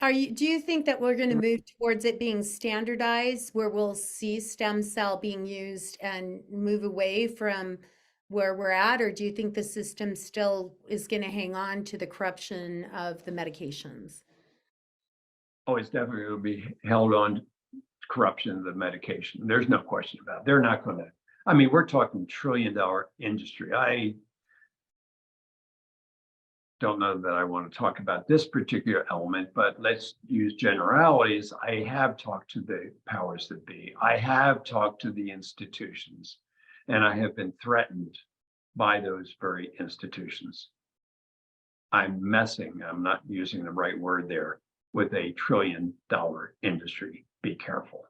Do you think that we're going to move towards it being standardized where we'll see stem cell being used and move away from where we're at? Or do you think the system still is going to hang on to the corruption of the medications? Oh, it's definitely going to be held on to corruption of the medication. There's no question about it. They're not going to. I mean, we're talking $1 trillion industry. I don't know that I want to talk about this particular element, but let's use generalities. I have talked to the powers that be. I have talked to the institutions, and I have been threatened by those very institutions. I'm not using the right word there, with a $1 trillion industry. Be careful.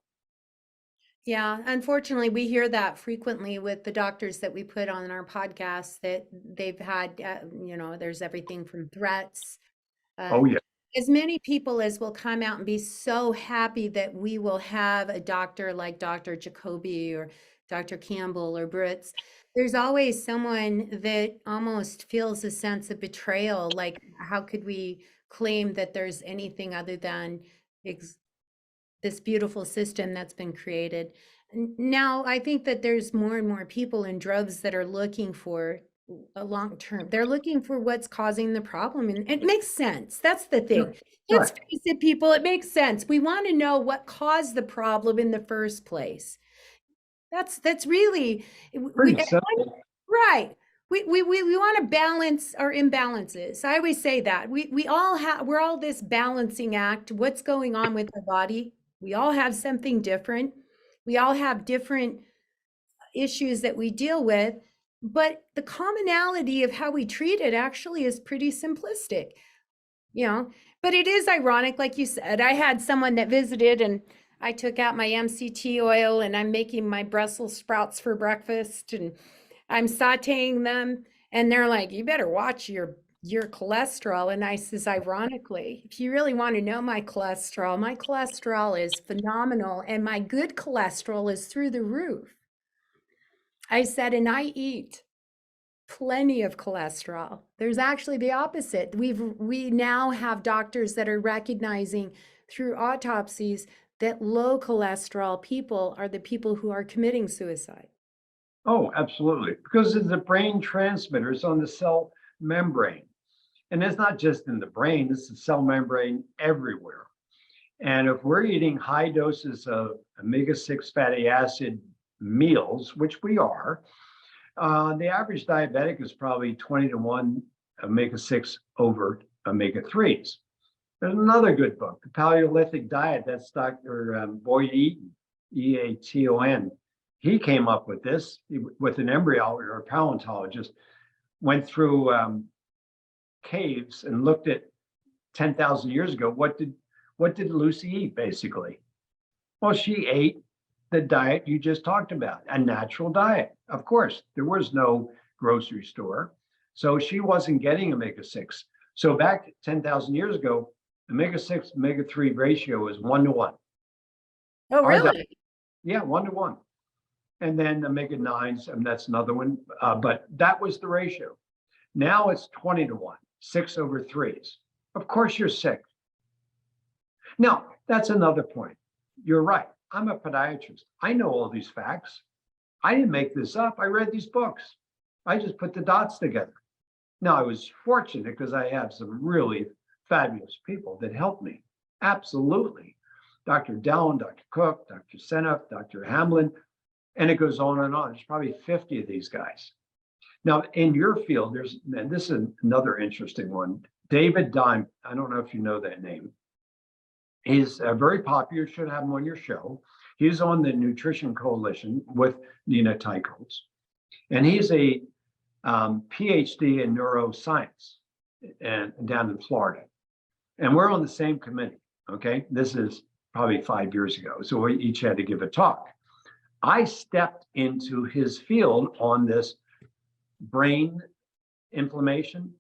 Yeah, unfortunately, we hear that frequently with the doctors that we put on our podcast that they've had, there's everything from threats. Oh, Um, yeah. as many people as will come out and be so happy that we will have a doctor like Dr. Jacoby or Dr. Campbell or Brits. There's always someone that almost feels a sense of betrayal. Like, how could we claim that there's anything other than this beautiful system that's been created? Now, I think that there's more and more people in droves that are looking for a long term. They're looking for what's causing the problem, and it makes sense. That's the thing. Let's Right. face it, people, it makes sense. We want to know what caused the problem in the first place. That's really Pretty simple. right. We want to balance our imbalances. I always say that. We're all this balancing act. What's going on with our body? We all have something different. We all have different issues that we deal with, but the commonality of how we treat it actually is pretty simplistic, you know. But it is ironic, like you said. I had someone that visited and I took out my MCT oil and I'm making my Brussels sprouts for breakfast and I'm sauteing them, and they're like, "You better watch your cholesterol." And I says, ironically, if you really want to know my cholesterol is phenomenal, and my good cholesterol is through the roof. I said, and I eat plenty of cholesterol. There's actually the opposite. We now have doctors that are recognizing through autopsies that low cholesterol people are the people who are committing suicide. Oh, absolutely. Because it's the brain transmitters on the cell membrane. And it's not just in the brain, it's the cell membrane everywhere. And if we're eating high doses of omega-6 fatty acid meals, which we are, the average diabetic is probably 20 to 1 omega-6 over omega-3s. There's another good book, The Paleolithic Diet. That's Dr. Boyd Eaton, Eaton. He came up with this with an embryologist or a paleontologist, went through caves and looked at 10,000 years ago. What did Lucy eat, basically? Well, she ate the diet you just talked about, a natural diet. Of course, there was no grocery store, so she wasn't getting omega-6. So back 10,000 years ago, omega-6 omega-3 ratio was 1 to 1. Oh, Our diet, really? yeah, 1 to 1. And then omega-9s, and that's another one, but that was the ratio. Now it's 20 to 1, 6/3s. Of course you're sick. Now, that's another point. You're right. I'm a podiatrist. I know all these facts. I didn't make this up. I read these books. I just put the dots together. Now, I was fortunate because I have some really fabulous people that helped me. Absolutely. Dr. Dellon, Dr. Cook, Dr. Seneff, Dr. Hamlin, and it goes on and on. There's probably 50 of these guys. Now, in your field, and this is another interesting one, David Diamond. I don't know if you know that name. He's very popular. You should have him on your show. He's on the Nutrition Coalition with Nina Teicholz. And he's a PhD in neuroscience and down in Florida. And we're on the same committee. Okay. This is probably 5 years ago. So we each had to give a talk. I stepped into his field on this brain inflammation,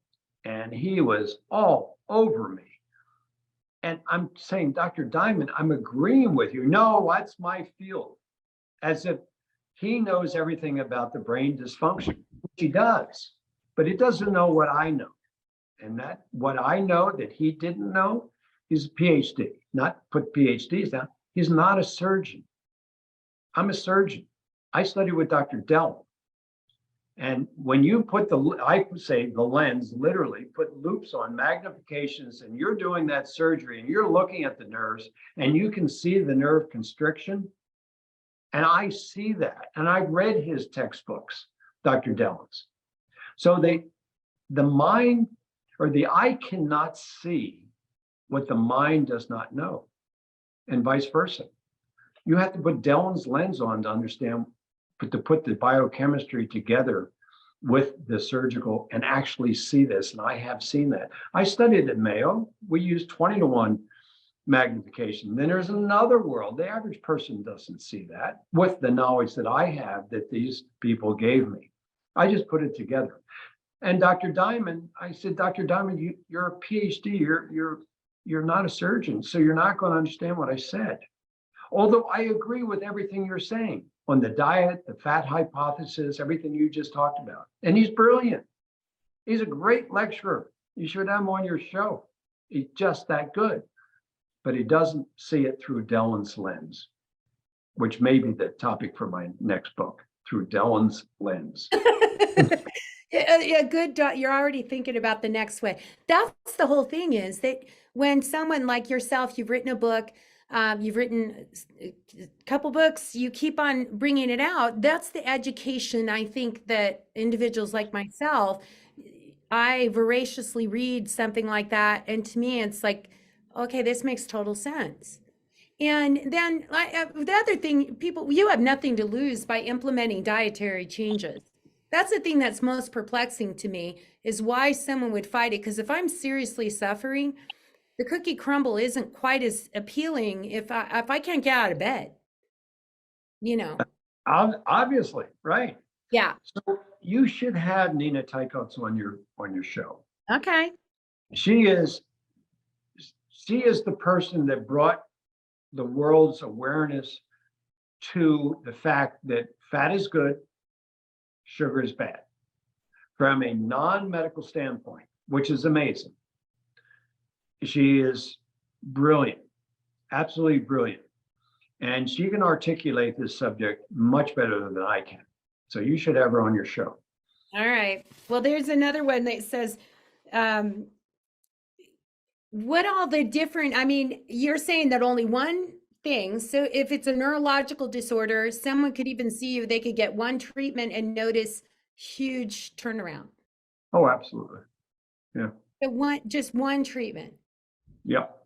and he was all over me. And I'm saying, Dr. Diamond, I'm agreeing with you. No, that's my field. As if he knows everything about the brain dysfunction, which he does, but he doesn't know what I know. And that what I know that he didn't know He's a PhD, not put PhDs down. He's not a surgeon. I'm a surgeon. I studied with Dr. Dell. And when you put I say the lens, literally put loops on magnifications, and you're doing that surgery and you're looking at the nerves and you can see the nerve constriction. And I see that. And I've read his textbooks, Dr. Dell's. So the mind or the eye cannot see what the mind does not know, and vice versa. You have to put Dell's lens on to understand, but to put the biochemistry together with the surgical and actually see this. And I have seen that. I studied at Mayo. We use 20-to-1 magnification. Then there's another world. The average person doesn't see that with the knowledge that I have that these people gave me. I just put it together. And Dr. Diamond, I said, Dr. Diamond, you're a PhD. You're not a surgeon, so you're not going to understand what I said. Although I agree with everything you're saying on the diet, the fat hypothesis, everything you just talked about. And he's brilliant. He's a great lecturer. You should have him on your show. He's just that good. But he doesn't see it through Dell's lens, which may be the topic for my next book, Through Dell's Lens. Yeah, good. You're already thinking about the next way. That's the whole thing, is that when someone like yourself, you've written a book, you've written a couple books, you keep on bringing it out. That's the education, I think, that individuals like myself, I voraciously read something like that. And to me, it's like, okay, this makes total sense. And then the other thing, people, you have nothing to lose by implementing dietary changes. That's the thing that's most perplexing to me, is why someone would fight it. Because if I'm seriously suffering, the cookie crumble isn't quite as appealing if I can't get out of bed, you know. Obviously, right. Yeah. So you should have Nina Tykotz on your show. Okay. She is the person that brought the world's awareness to the fact that fat is good, sugar is bad, from a non-medical standpoint, which is amazing. She is brilliant, absolutely brilliant. And she can articulate this subject much better than I can. So you should have her on your show. All right. Well, there's another one that says, what all the different, I mean, you're saying that only one thing. So if it's a neurological disorder, someone could even see you, they could get one treatment and notice huge turnaround. Oh, absolutely. Yeah. Just one treatment. Yep.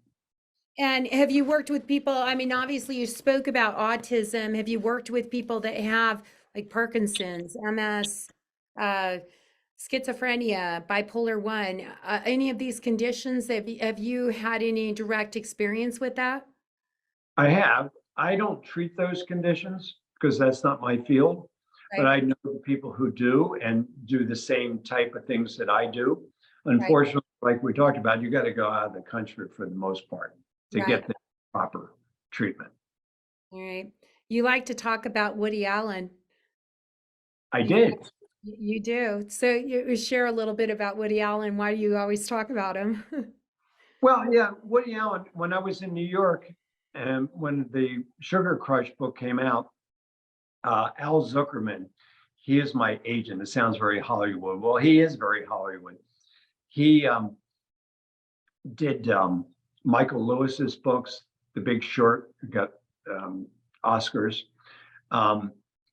And have you worked with people? I mean, obviously you spoke about autism. Have you worked with people that have like Parkinson's, MS, schizophrenia, bipolar 1, any of these conditions? Have you had any direct experience with that? I have. I don't treat those conditions because that's not my field, but I know the people who do and do the same type of things that I do. Unfortunately, like we talked about, you got to go out of the country for the most part to get the proper treatment. All right. You like to talk about Woody Allen. I did. You do. So you share a little bit about Woody Allen. Why do you always talk about him? Well, yeah, Woody Allen, when I was in New York and when the Sugar Crush book came out, Al Zuckerman, he is my agent. It sounds very Hollywood. Well, he is very Hollywood. He did Michael Lewis's books, The Big Short, got Oscars.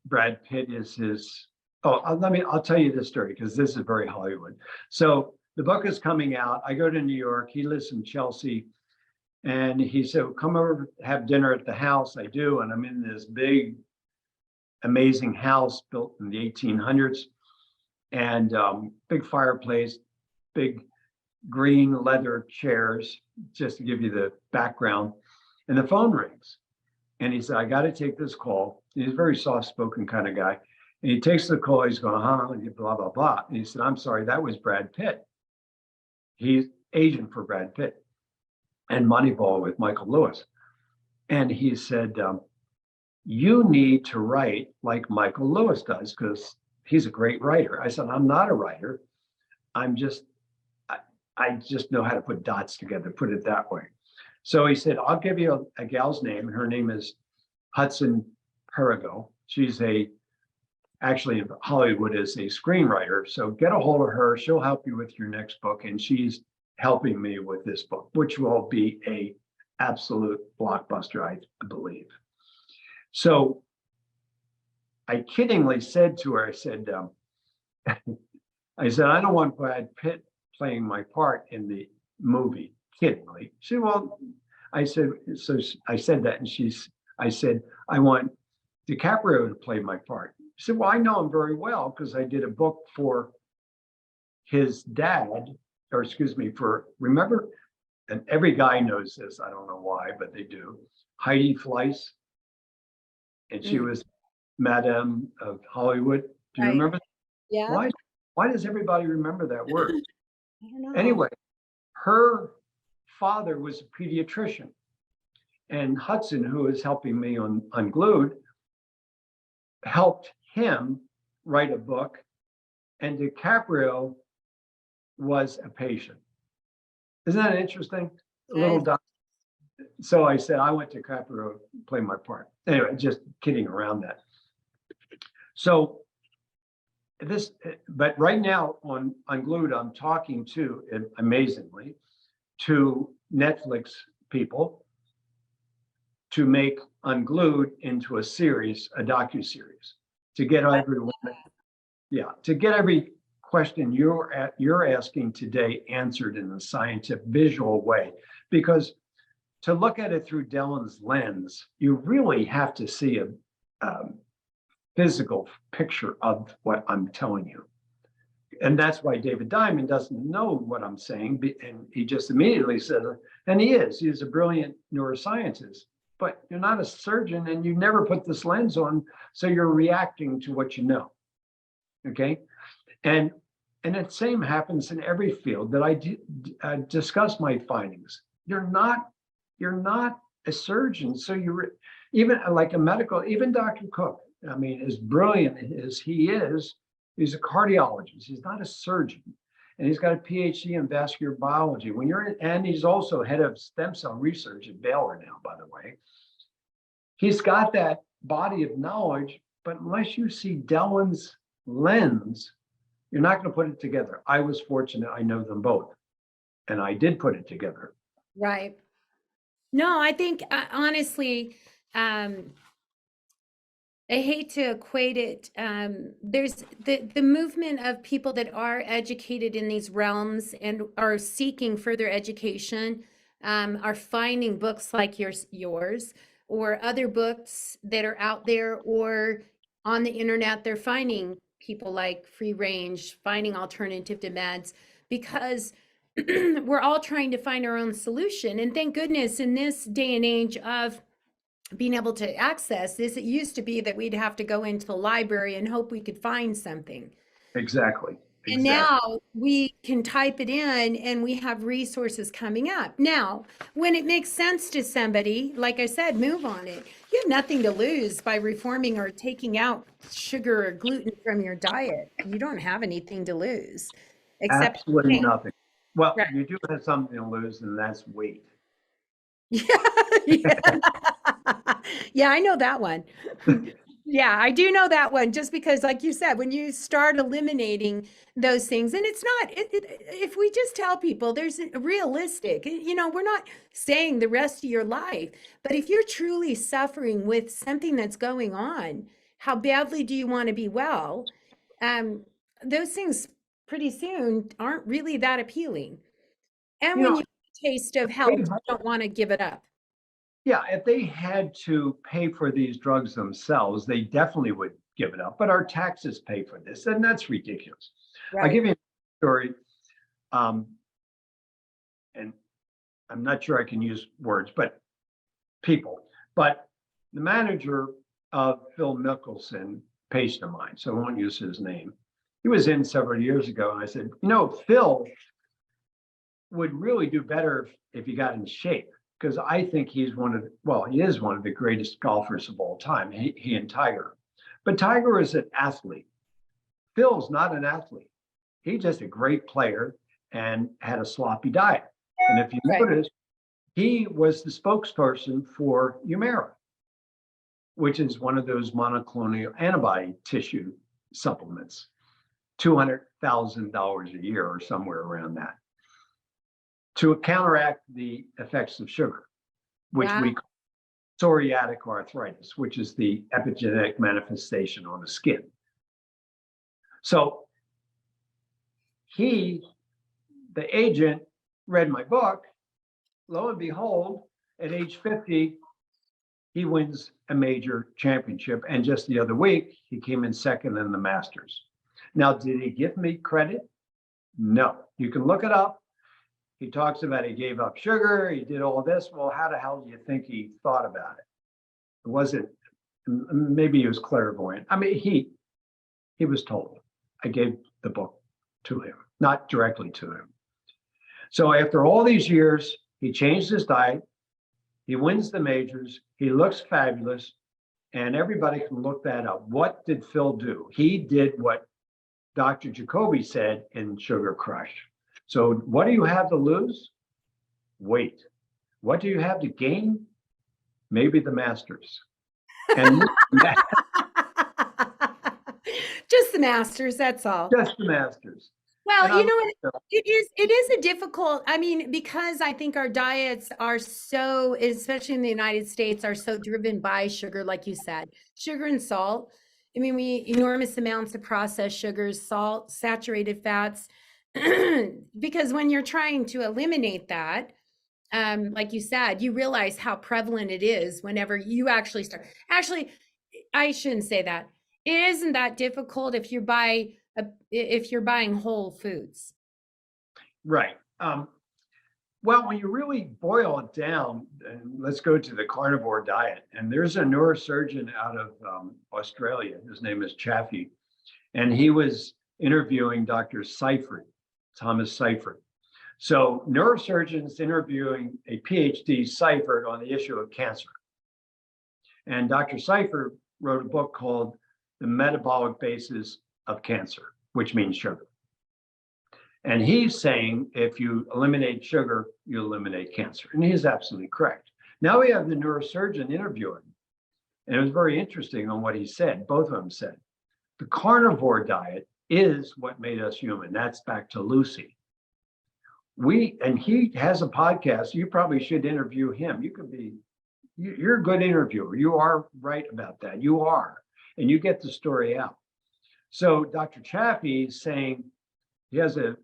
Brad Pitt is his. Oh, I'll tell you this story because this is very Hollywood. So the book is coming out. I go to New York. He lives in Chelsea. And he said, come over, have dinner at the house. I do. And I'm in this big, amazing house built in the 1800s. And big fireplace, big green leather chairs, just to give you the background. And the phone rings. And he said, I got to take this call. He's a very soft-spoken kind of guy. And he takes the call. He's going, blah, blah, blah. And he said, I'm sorry, that was Brad Pitt. He's agent for Brad Pitt and Moneyball with Michael Lewis. And he said, you need to write like Michael Lewis does because he's a great writer. I said, I'm not a writer. I just know how to put dots together, put it that way. So he said, I'll give you a gal's name. Her name is Hudson Perigo. She's actually in Hollywood is a screenwriter. So get a hold of her. She'll help you with your next book. And she's helping me with this book, which will be a absolute blockbuster, I believe. So I kiddingly said to her, I said, I don't want Brad Pitt playing my part in the movie, kiddingly. She said, well, I said, so I said that, and I said, I want DiCaprio to play my part. She said, well, I know him very well because I did a book for his dad, or excuse me, remember, and every guy knows this, I don't know why, but they do, Heidi Fleiss, and she was Madame of Hollywood. Do you Right. remember? Yeah. Why does everybody remember that word? I don't know. Anyway, her father was a pediatrician, and Hudson, who is helping me on Unglued, helped him write a book, and DiCaprio was a patient. Isn't that interesting? So I said, I want DiCaprio to play my part. Anyway, just kidding around that. So but right now on Unglued, I'm talking to, amazingly, to Netflix people to make Unglued into a series, a docuseries, to get everyone, to get every question you're asking today answered in a scientific, visual way. Because to look at it through Dylan's lens, you really have to see a physical picture of what I'm telling you. And that's why David Diamond doesn't know what I'm saying. And he just immediately says, and he's a brilliant neuroscientist, but you're not a surgeon and you never put this lens on. So you're reacting to what you know. Okay. And the same happens in every field that I discuss my findings. You're not a surgeon. So you're even like a medical, even Dr. Cook, I mean, as brilliant as he is, he's a cardiologist. He's not a surgeon. And he's got a PhD in vascular biology. And he's also head of stem cell research at Baylor now, by the way. He's got that body of knowledge, but unless you see Dylan's lens, you're not going to put it together. I was fortunate. I know them both. And I did put it together. Right. No, I think honestly, I hate to equate it. There's the movement of people that are educated in these realms and are seeking further education, are finding books like yours, or other books that are out there or on the internet. They're finding people like Free Range, finding alternative to meds, because we're all trying to find our own solution. And thank goodness in this day and age of being able to access this, it used to be that we'd have to go into the library and hope we could find something. Exactly. And now we can type it in and we have resources coming up. Now, when it makes sense to somebody, like I said, move on it. You have nothing to lose by reforming or taking out sugar or gluten from your diet. You don't have anything to lose. Except absolutely nothing. Well, right. You do have something to lose, and that's weight. Yeah. Yeah, I know that one. Yeah, I do know that one, just because, like you said, when you start eliminating those things, and it's not, if we just tell people there's a realistic, we're not saying the rest of your life, but if you're truly suffering with something that's going on, how badly do you want to be well? Those things pretty soon aren't really that appealing. And when you taste of health, you don't want to give it up. Yeah, if they had to pay for these drugs themselves, they definitely would give it up. But our taxes pay for this, and that's ridiculous. Right. I'll give you a story, and I'm not sure I can use words, but people. But the manager of Phil Mickelson, patient of mine, so I won't use his name. He was in several years ago, and I said, Phil would really do better if he got in shape, because I think he is one of the greatest golfers of all time, he and Tiger. But Tiger is an athlete. Phil's not an athlete. He's just a great player and had a sloppy diet. And if you notice, he was the spokesperson for Humira, which is one of those monoclonal antibody tissue supplements, $200,000 a year or somewhere around that, to counteract the effects of sugar, which Wow. we call psoriatic arthritis, which is the epigenetic manifestation on the skin. So the agent, read my book. Lo and behold, at age 50, he wins a major championship. And just the other week, he came in second in the Masters. Now, did he give me credit? No. You can look it up. He talks about he gave up sugar, he did all this. Well, how the hell do you think he thought about it? It wasn't, maybe he was clairvoyant. I mean, he was told. I gave the book to him, not directly to him. So after all these years, he changed his diet, he wins the majors, he looks fabulous, and everybody can look that up. What did Phil do? He did what Dr. Jacoby said in Sugar Crush. So what do you have to lose? Weight. What do you have to gain? Maybe the Masters. And Just the Masters, that's all. just the Masters. Well, you know, it is a difficult, I mean, because I think our diets are so, especially in the United States, are so driven by sugar, like you said, sugar and salt. I mean, we eat enormous amounts of processed sugars, salt, saturated fats, because when you're trying to eliminate that, like you said, you realize how prevalent it is whenever you actually start. Actually, I shouldn't say that. It isn't that difficult if you buy if you're buying whole foods. Right. Well, when you really boil it down, and let's go to the carnivore diet. And there's a neurosurgeon out of Australia. His name is Chaffee. And he was interviewing Dr. Seifert, Thomas Seifert. So neurosurgeons interviewing a PhD Seifert on the issue of cancer. And Dr. Seifert wrote a book called The Metabolic Basis of Cancer, which means sugar. And he's saying if you eliminate sugar, you eliminate cancer. And he's absolutely correct. Now we have the neurosurgeon interviewing. And it was very interesting on what he said. Both of them said, the carnivore diet is what made us human. That's back to Lucy. And he has a podcast. You probably should interview him. You're a good interviewer. You are right about that. You are. And you get the story out. So Dr. Chaffee is saying, he has a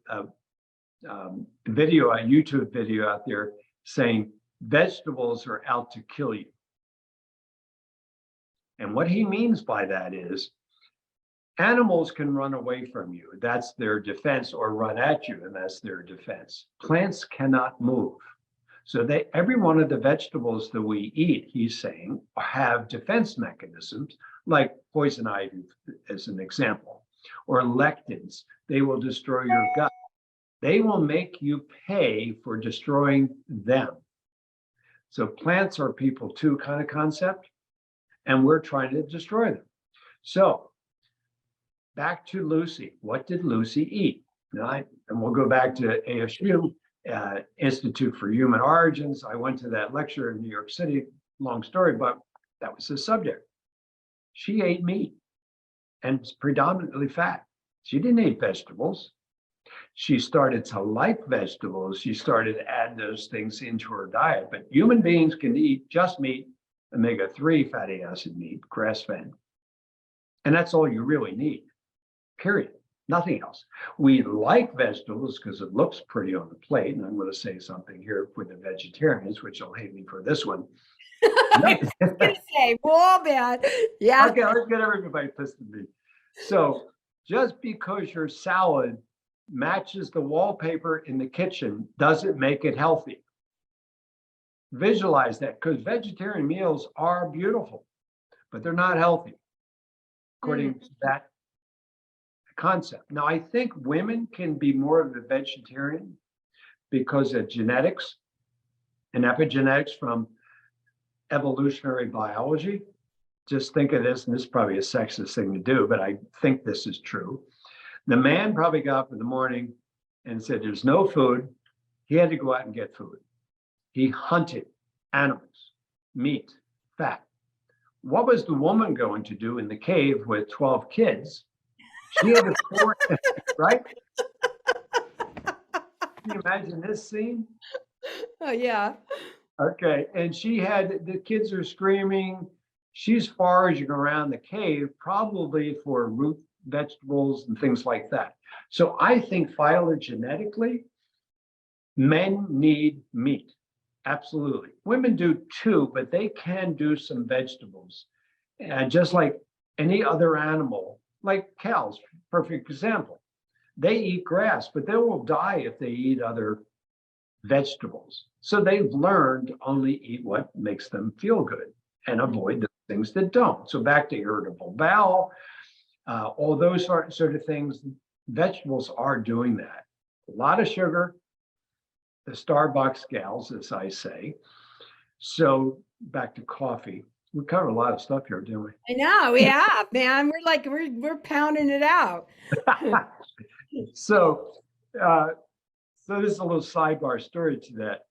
video, a YouTube video out there saying vegetables are out to kill you. And what he means by that is animals can run away from you. That's their defense, or run at you, and that's their defense. Plants cannot move. So every one of the vegetables that we eat, he's saying, have defense mechanisms, like poison ivy as an example, or lectins. They will destroy your gut. They will make you pay for destroying them. So plants are people too kind of concept, and we're trying to destroy them. So back to Lucy. What did Lucy eat? And we'll go back to ASU, Institute for Human Origins. I went to that lecture in New York City, long story, but that was the subject. She ate meat, and it's predominantly fat. She didn't eat vegetables. She started to like vegetables. She started to add those things into her diet. But human beings can eat just meat, omega-3 fatty acid meat, grass-fed. And that's all you really need, period. Nothing else. We like vegetables because it looks pretty on the plate. And I'm going to say something here for the vegetarians, which will hate me for this one. I was going to say, whoa, man. Yeah. Okay, let's get everybody pissed at me. So just because your salad matches the wallpaper in the kitchen doesn't make it healthy. Visualize that, because vegetarian meals are beautiful, but they're not healthy, according to that concept. Now, I think women can be more of a vegetarian because of genetics and epigenetics from evolutionary biology. Just think of this, and this is probably a sexist thing to do, but I think this is true. The man probably got up in the morning and said, there's no food. He had to go out and get food. He hunted animals, meat, fat. What was the woman going to do in the cave with 12 kids? She had to pour, right? Can you imagine this scene? Oh, yeah. Okay, and she had, the kids are screaming. She's foraging around the cave, probably for root vegetables and things like that. So I think phylogenetically, men need meat. Absolutely. Women do too, but they can do some vegetables. And just like any other animal, like cows, perfect example. They eat grass, but they will die if they eat other vegetables. So they've learned to only eat what makes them feel good and avoid the things that don't. So back to irritable bowel, all those sort of things, vegetables are doing that. A lot of sugar, the Starbucks gals, as I say. So back to coffee. We covered a lot of stuff here, didn't we? I know we have, man. We're like, we're pounding it out. So, uh, so this is a little sidebar story to that.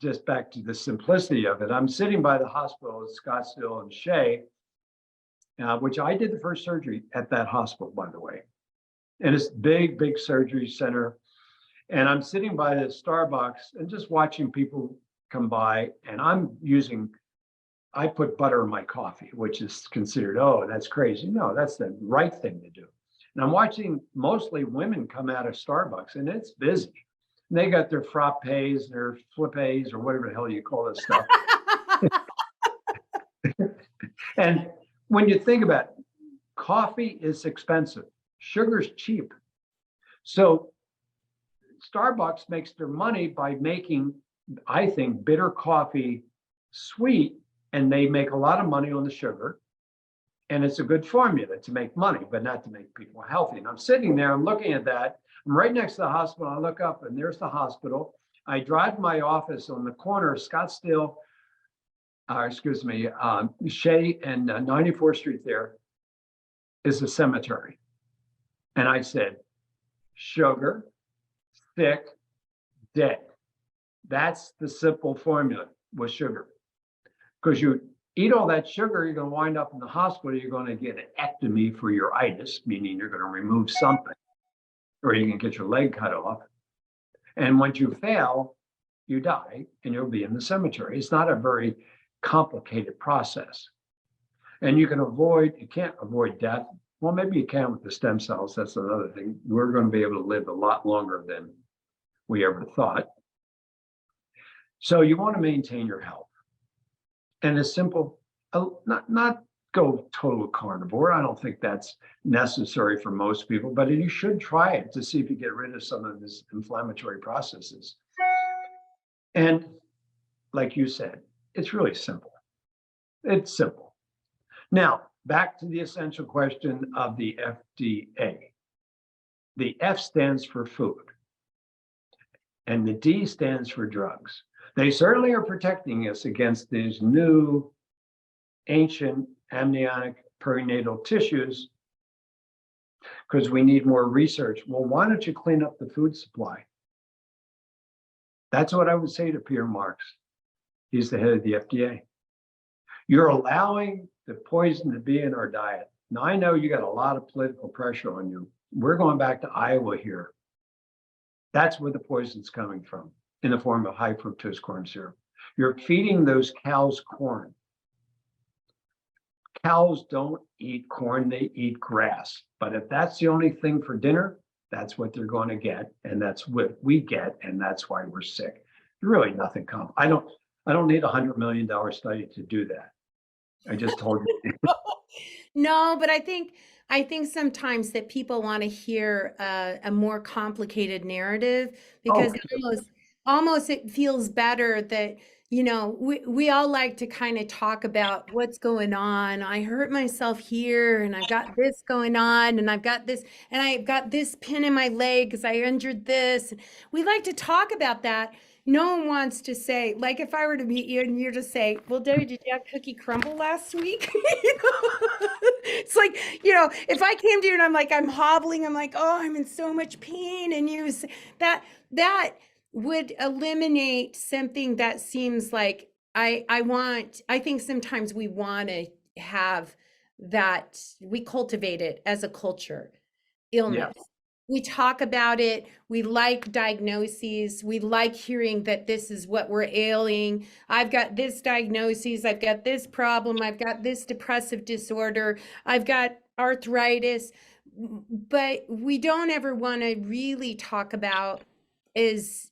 Just back to the simplicity of it. I'm sitting by the hospital at Scottsdale and Shea, which I did the first surgery at that hospital, by the way. And it's big, big surgery center. And I'm sitting by the Starbucks and just watching people come by. And I put butter in my coffee, which is considered, oh, that's crazy. No, that's the right thing to do. And I'm watching mostly women come out of Starbucks, and it's busy. And they got their frappes, their flippes, or whatever the hell you call this stuff. And when you think about it, coffee is expensive, sugar's cheap. So Starbucks makes their money by making, I think, bitter coffee sweet, and they make a lot of money on the sugar. And it's a good formula to make money, but not to make people healthy. And I'm sitting there, I'm looking at that. I'm right next to the hospital. I look up and there's the hospital. I drive to my office on the corner of Scottsdale, Shea and 94th Street. There is a cemetery. And I said, sugar, sick, dead. That's the simple formula with sugar. Because you eat all that sugar, you're going to wind up in the hospital. You're going to get an ectomy for your itis, meaning you're going to remove something, or you can get your leg cut off. And once you fail, you die and you'll be in the cemetery. It's not a very complicated process. And you can't avoid death. Well, maybe you can with the stem cells. That's another thing. We're going to be able to live a lot longer than we ever thought. So you want to maintain your health. And it's simple, not go total carnivore. I don't think that's necessary for most people, but you should try it to see if you get rid of some of these inflammatory processes. And like you said, it's really simple. It's simple. Now, back to the essential question of the FDA. The F stands for food, and the D stands for drugs. They certainly are protecting us against these new ancient amniotic perinatal tissues because we need more research. Well, why don't you clean up the food supply? That's what I would say to Peter Marks. He's the head of the FDA. You're allowing the poison to be in our diet. Now, I know you got a lot of political pressure on you. We're going back to Iowa here. That's where the poison's coming from, in the form of high fructose corn syrup. You're feeding those cows corn. Cows don't eat corn, they eat grass. But if that's the only thing for dinner, that's what they're going to get. And that's what we get. And that's why we're sick. Really nothing I don't need $100 million study to do that. I just told you. No, but I think sometimes that people want to hear a more complicated narrative because almost it feels better that, you know, we all like to kind of talk about what's going on. I hurt myself here and I've got this going on and I've got this and I've got this pin in my leg because I injured this. We like to talk about that. No one wants to say, like if I were to meet you and you're to say, well, Debbie, did you have cookie crumble last week? You know? It's like, you know, if I came to you and I'm like, I'm hobbling, I'm like, oh, I'm in so much pain. And you say that would eliminate something that seems like I think sometimes we want to have that we cultivate it as a culture, Yeah, illness. We talk about it. We like diagnoses. We like hearing that this is what we're ailing. I've got this diagnosis. I've got this problem. I've got this depressive disorder. I've got arthritis. But we don't ever want to really talk about is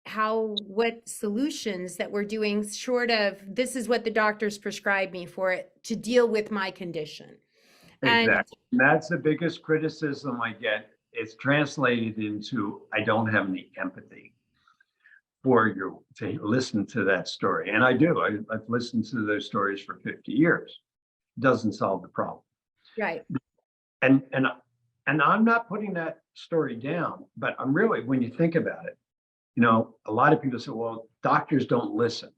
how what solutions that we're doing short of this is what the doctors prescribed me for it to deal with my condition. And exactly. And that's the biggest criticism I get. It's translated into, I don't have any empathy for you to listen to that story. And I do. I've listened to those stories for 50 years. Doesn't solve the problem. right. And and and I'm not putting that story down, but I'm really, when you think about it, a lot of people say, well, doctors don't listen.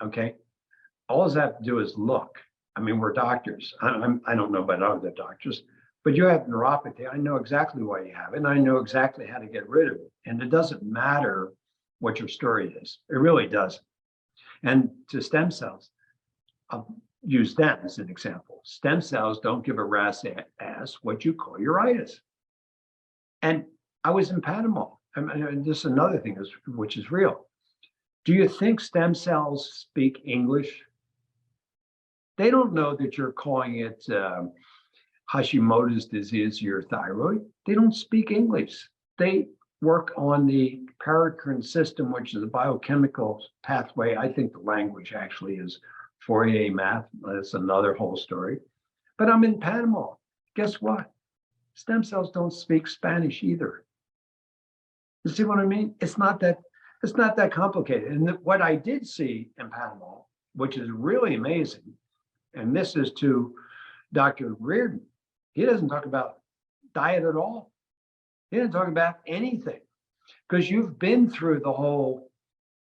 Okay. All I have to do is look. I mean, we're doctors. I don't know about other doctors, but you have neuropathy. I know exactly why you have it, and I know exactly how to get rid of it. And it doesn't matter what your story is. It really doesn't. And to stem cells, I'll use them as an example. Stem cells don't give a rat's ass what you call uritis. And I was in Panama. I mean, this is another thing which is real. Do you think stem cells speak English? They don't know that you're calling it Hashimoto's disease, your thyroid. They don't speak English. They work on the paracrine system, which is a biochemical pathway. I think the language actually is Fourier math. That's another whole story. But I'm in Panama. Guess what? Stem cells don't speak Spanish either. You see what I mean? It's not that complicated. And what I did see in Panama, which is really amazing, and this is to Dr. Reardon, he doesn't talk about diet at all. He didn't talk about anything because you've been through the whole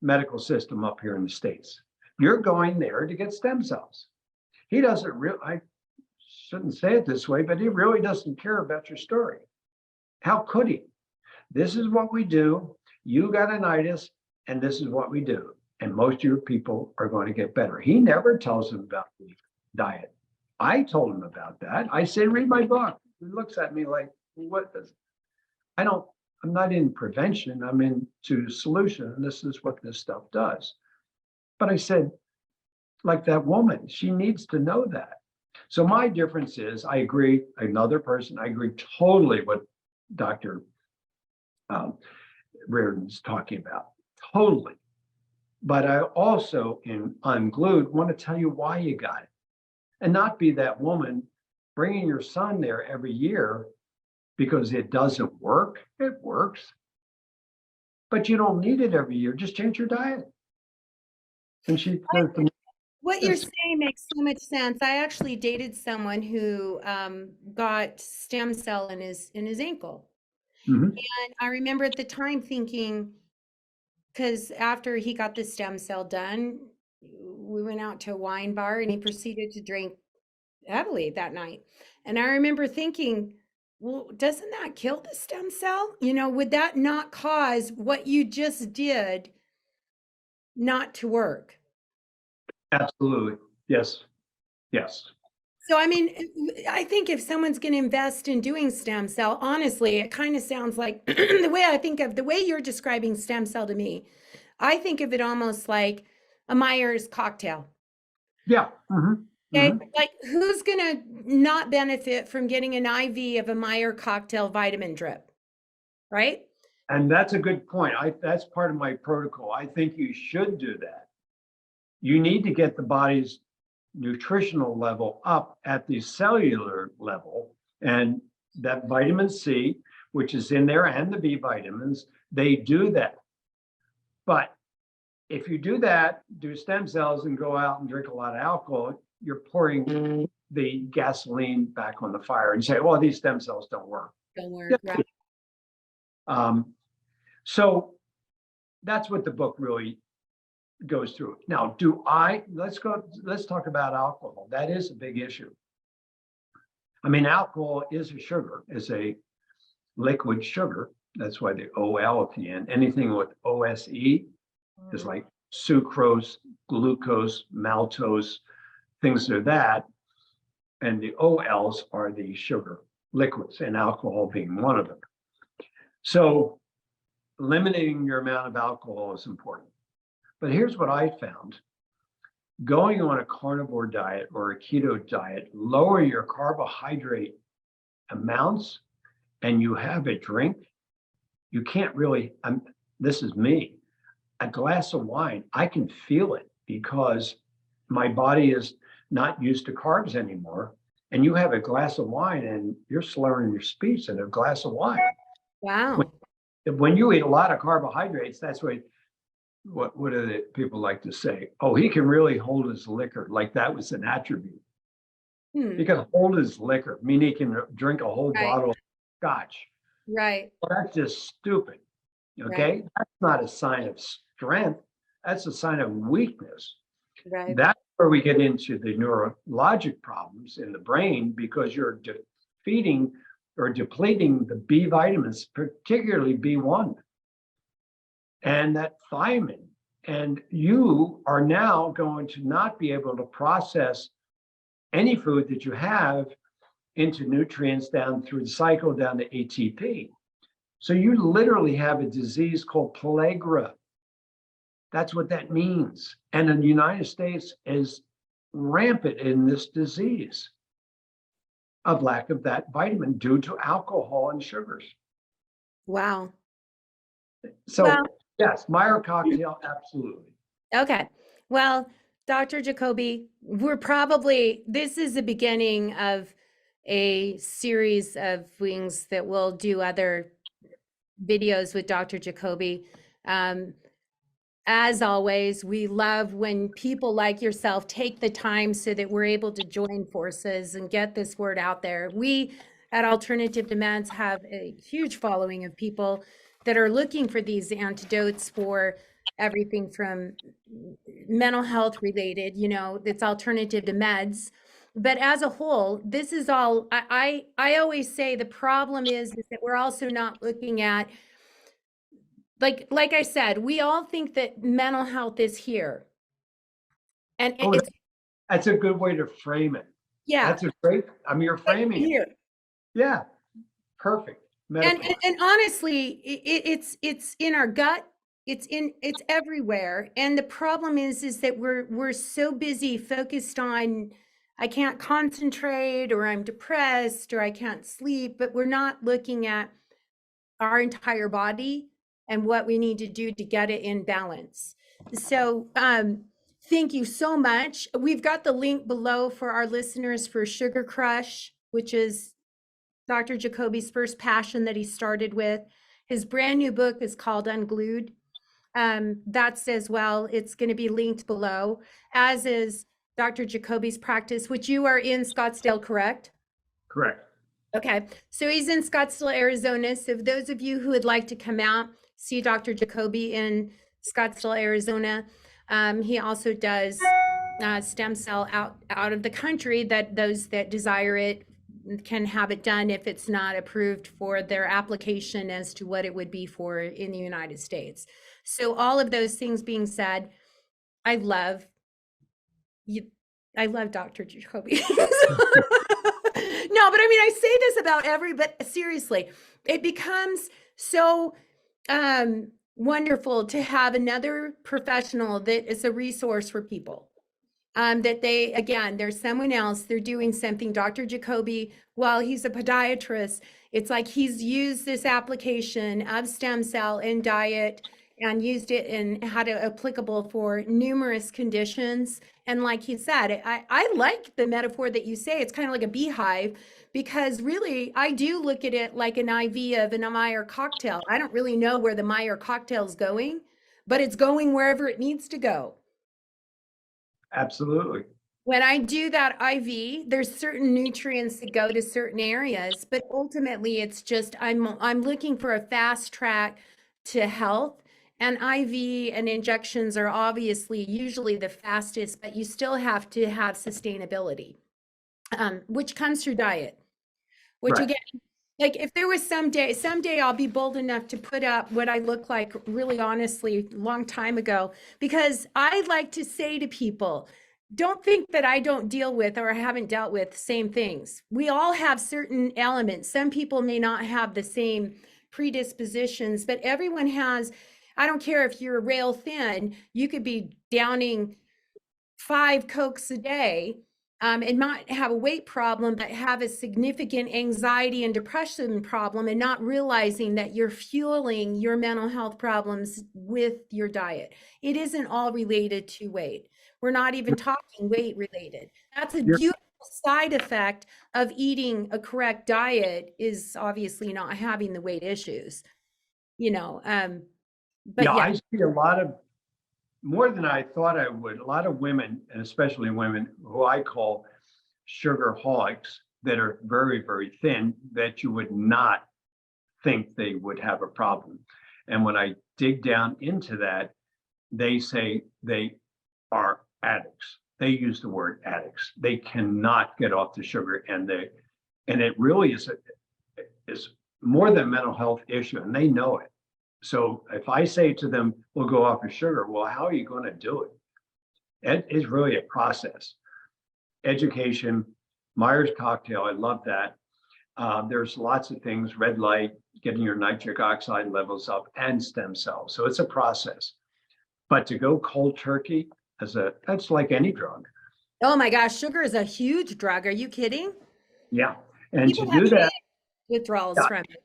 medical system up here in the States. You're going there to get stem cells. He doesn't really, I shouldn't say it this way, but he really doesn't care about your story. How could he? This is what we do. You got an itis, and this is what we do. And most of your people are going to get better. He never tells them about the diet. I told him about that. I said, read my book. He looks at me like, what does, I'm not in prevention. I'm into solution. And this is what this stuff does. But I said, like that woman, she needs to know that. So my difference is, I agree, another person, I agree totally what Dr. Reardon's talking about, totally. But I also, in Unglued, want to tell you why you got it. And not be that woman bringing your son there every year because it doesn't work. It works. But you don't need it every year. Just change your diet. And she says to me, What you're saying makes so much sense. I actually dated someone who got stem cell in his ankle. mhm, And I remember at the time thinking, because after he got the stem cell done, we went out to a wine bar and he proceeded to drink heavily that night. And I remember thinking, well, doesn't that kill the stem cell? Would that not cause what you just did not to work? absolutely. Yes. Yes. So, I mean, I think if someone's going to invest in doing stem cell, honestly, it kind of sounds like the way you're describing stem cell to me, I think of it almost like a Myers cocktail. Yeah. Okay. Like, who's going to not benefit from getting an IV of a Meyer cocktail vitamin drip? Right. And that's a good point. That's part of my protocol. I think you should do that. You need to get the body's nutritional level up at the cellular level. And that vitamin C, which is in there, and the B vitamins, they do that. But if you do that, do stem cells and go out and drink a lot of alcohol, you're pouring the gasoline back on the fire and say, well, these stem cells don't work. Don't work. Right. So that's what the book really goes through. Now, let's talk about alcohol. That is a big issue. I mean, alcohol is a sugar, is a liquid sugar. That's why the OL at the end. Anything with OSE is like sucrose, glucose, maltose, things like that. And the OLs are the sugar liquids, and alcohol being one of them. So limiting your amount of alcohol is important. But here's what I found. Going on a carnivore diet or a keto diet, lower your carbohydrate amounts, and you have a drink, you can't really, this is me, a glass of wine, I can feel it because my body is not used to carbs anymore. And you have a glass of wine and you're slurring your speech in a glass of wine. Wow. When you eat a lot of carbohydrates, that's what do the people like to say? Oh, he can really hold his liquor, like that was an attribute. He can hold his liquor, meaning he can drink a whole bottle of scotch. Right. Well, that's just stupid. Okay. Right. That's not a sign of strength. That's a sign of weakness. Right. That's where we get into the neurologic problems in the brain because you're defeating or depleting the B vitamins, particularly B1 and that thiamine. And you are now going to not be able to process any food that you have into nutrients down through the cycle down to ATP. So you literally have a disease called pellagra. That's what that means. And in the United States is rampant in this disease of lack of that vitamin due to alcohol and sugars. Wow. So Well, yes, Meyer cocktail, absolutely. okay. Well, Dr. Jacoby, this is the beginning of a series of things that we'll do other videos with Dr. Jacoby. As always, we love when people like yourself take the time so that we're able to join forces and get this word out there. We at Alternative Demands have a huge following of people that are looking for these antidotes for everything from mental health related, it's alternative to meds. But as a whole, this is all, I always say the problem is that we're also not looking at, like I said, we all think that mental health is here. And it's, that's a good way to frame it. yeah. That's a great, you're framing here. it. Yeah, perfect. And honestly, it's in our gut. It's everywhere. And the problem is that we're so busy focused on, I can't concentrate, or I'm depressed, or I can't sleep, but we're not looking at our entire body and what we need to do to get it in balance. So, thank you so much. We've got the link below for our listeners for Sugar Crush, which is Dr. Jacoby's first passion that he started with. His brand new book is called Unglued. That's as well. It's going to be linked below, as is Dr. Jacoby's practice, which you are in Scottsdale, correct? Correct. Okay. So he's in Scottsdale, Arizona. So those of you who would like to come out, see Dr. Jacoby in Scottsdale, Arizona. He also does stem cell out of the country, that those that desire it can have it done if it's not approved for their application as to what it would be for in the United States. So all of those things being said, I love you. I love Dr. Jacoby. No, but I mean, I say this about but seriously, it becomes so wonderful to have another professional that is a resource for people. That there's someone else, they're doing something. Dr. Jacoby, while he's a podiatrist, it's like he's used this application of stem cell in diet and used it and had it applicable for numerous conditions. And like he said, I like the metaphor that you say, it's kind of like a beehive, because really I do look at it like an IV of an Meyer cocktail. I don't really know where the Meyer cocktail is going, but it's going wherever it needs to go. Absolutely. When I do that IV, there's certain nutrients that go to certain areas, but ultimately it's just I'm looking for a fast track to health, and IV and injections are obviously usually the fastest, but you still have to have sustainability, which comes through diet, which Right. again, Like if there was someday I'll be bold enough to put up what I look like really honestly a long time ago, because I like to say to people, don't think that I don't deal with or haven't dealt with same things. We all have certain elements. Some people may not have the same predispositions, but everyone has. I don't care if you're rail thin, you could be downing 5 Cokes a day, and not have a weight problem, but have a significant anxiety and depression problem, and not realizing that you're fueling your mental health problems with your diet. It isn't all related to weight. We're not even talking weight related. That's a You're, beautiful side effect of eating a correct diet, is obviously not having the weight issues, you know. But yeah, yeah, I see a lot of, more than I thought I would, a lot of women, and especially women who I call sugarholics, that are very, very thin, that you would not think they would have a problem. And when I dig down into that, they say they are addicts. They use the word addicts. They cannot get off the sugar, and it really is more than a mental health issue, and they know it. So if I say to them, we'll go off of sugar, well, how are you going to do it? It is really a process. Education, Myers cocktail, I love that. There's lots of things, red light, getting your nitric oxide levels up, and stem cells. So it's a process. But to go cold turkey, that's like any drug. oh my gosh, sugar is a huge drug. Are you kidding? Yeah. And to People have do that, withdrawals yeah, from it.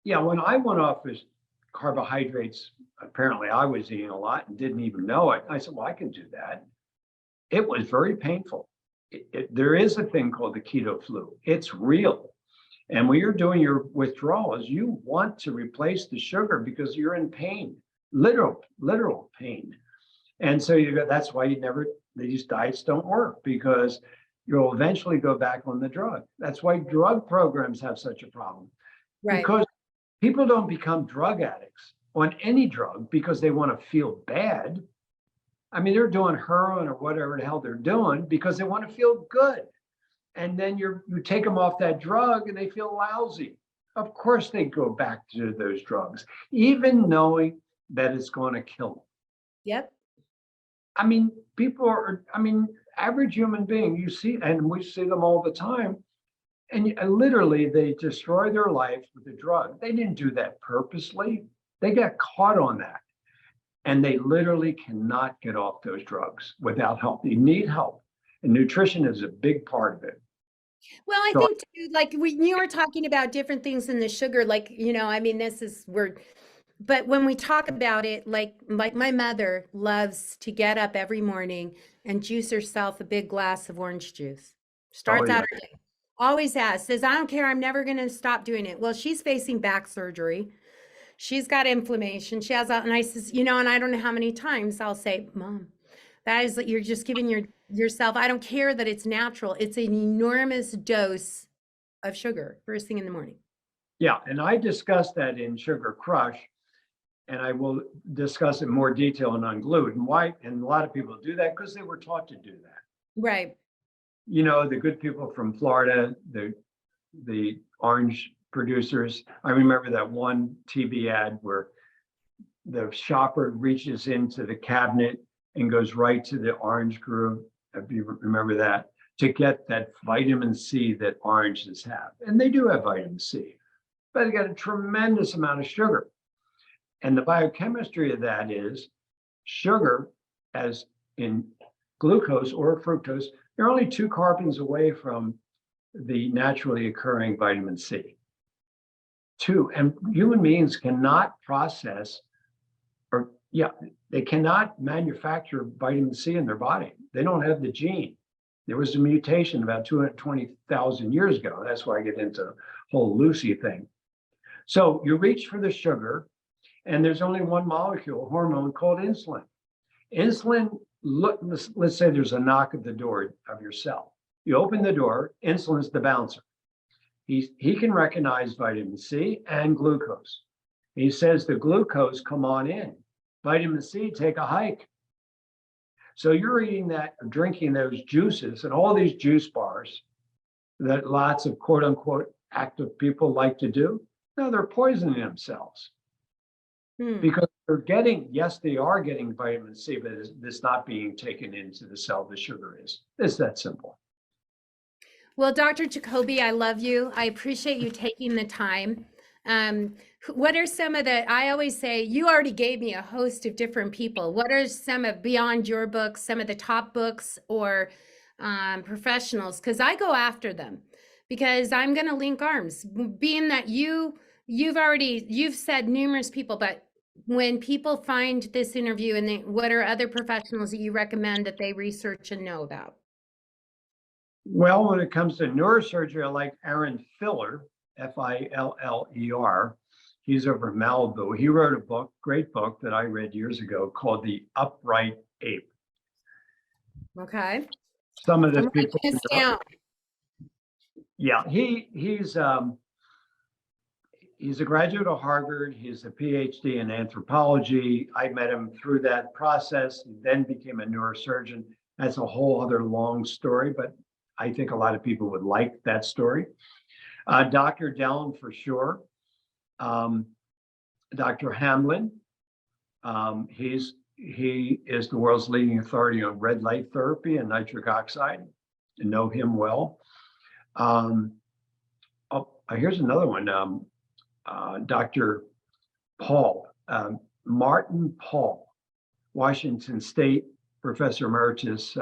yeah, when I went off as carbohydrates, apparently I was eating a lot and didn't even know it. I said, well, I can do that. It was very painful. There is a thing called the keto flu. It's real. And when you're doing your withdrawals, you want to replace the sugar because you're in pain, literal pain. And so that's why these diets don't work, because you'll eventually go back on the drug. That's why drug programs have such a problem, Right. because people don't become drug addicts on any drug because they want to feel bad. I mean, they're doing heroin or whatever the hell they're doing because they want to feel good. And then you take them off that drug and they feel lousy. Of course they go back to those drugs, even knowing that it's going to kill them. Yep. I mean, average human being, you see, and we see them all the time. And literally, they destroy their life with the drug. They didn't do that purposely. They got caught on that. And they literally cannot get off those drugs without help. You need help. And nutrition is a big part of it. Well, I So, think too, like you were talking about different things than the sugar, like, I mean, this is where, but when we talk about it, like my mother loves to get up every morning and juice herself a big glass of orange juice. oh, Starts yeah. out her day. Always has. Says, I don't care. I'm never going to stop doing it. Well, she's facing back surgery. She's got inflammation. She has, and I says, and I don't know how many times I'll say, Mom, that is, you're just giving yourself, I don't care that it's natural. It's an enormous dose of sugar first thing in the morning. Yeah. And I discussed that in Sugar Crush, and I will discuss it in more detail in Unglued. And why? And a lot of people do that because they were taught to do that. Right. The good people from Florida, the orange producers. I remember that one TV ad where the shopper reaches into the cabinet and goes right to the orange groove, if you remember that, to get that vitamin C that oranges have. And they do have vitamin C, but they got a tremendous amount of sugar. And the biochemistry of that is sugar, as in glucose or fructose, they're only 2 carbons away from the naturally occurring vitamin C. 2, and human beings cannot process, they cannot manufacture vitamin C in their body. They don't have the gene. There was a mutation about 220,000 years ago. That's why I get into the whole Lucy thing. So you reach for the sugar, and there's only one molecule, a hormone called insulin. Insulin, let's say there's a knock at the door of your cell. You open the door, insulin's the bouncer. He can recognize vitamin C and glucose. He says the glucose, come on in. Vitamin C, take a hike. So you're eating that, drinking those juices and all these juice bars, that lots of quote unquote active people like to do? No, they're poisoning themselves because yes, they are getting vitamin C, but it's not being taken into the cell. The sugar is. It's that simple. Well, Dr. Jacoby, I love you. I appreciate you taking the time. What are some of I always say, you already gave me a host of different people. What are some of, beyond your books, some of the top books or professionals? Because I go after them because I'm going to link arms. Being that you've said numerous people, but when people find this interview and what are other professionals that you recommend that they research and know about? Well, when it comes to neurosurgery, I like Aaron Filler, Filler. He's over in Malibu. He wrote a book, great book that I read years ago called The Upright Ape. Okay. Some of the I'm people. writing this down. Yeah, he's a graduate of Harvard. He's a PhD in anthropology. I met him through that process. He then became a neurosurgeon. That's a whole other long story, but I think a lot of people would like that story. Dr. Dellon for sure. Dr. Hamlin. He is the world's leading authority on red light therapy and nitric oxide. I know him well. Here's another one. Dr. Paul, Martin Paul, Washington State Professor Emeritus,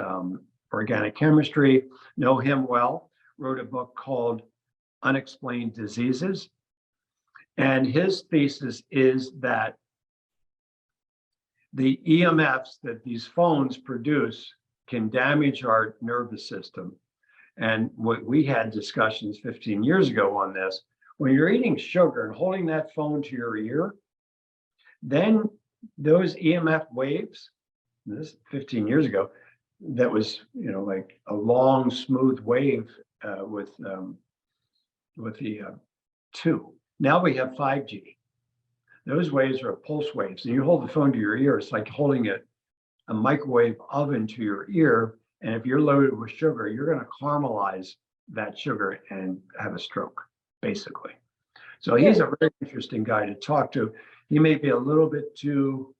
Organic Chemistry, know him well, wrote a book called Unexplained Diseases. And his thesis is that the EMFs that these phones produce can damage our nervous system. And what we had discussions 15 years ago on this, when you're eating sugar and holding that phone to your ear, then those EMF waves, this 15 years ago, that was, like a long, smooth wave with the 2. Now we have 5G. Those waves are pulse waves. And you hold the phone to your ear, it's like holding a microwave oven to your ear. And if you're loaded with sugar, you're going to caramelize that sugar and have a stroke, basically. So he's a very interesting guy to talk to. He may be a little bit too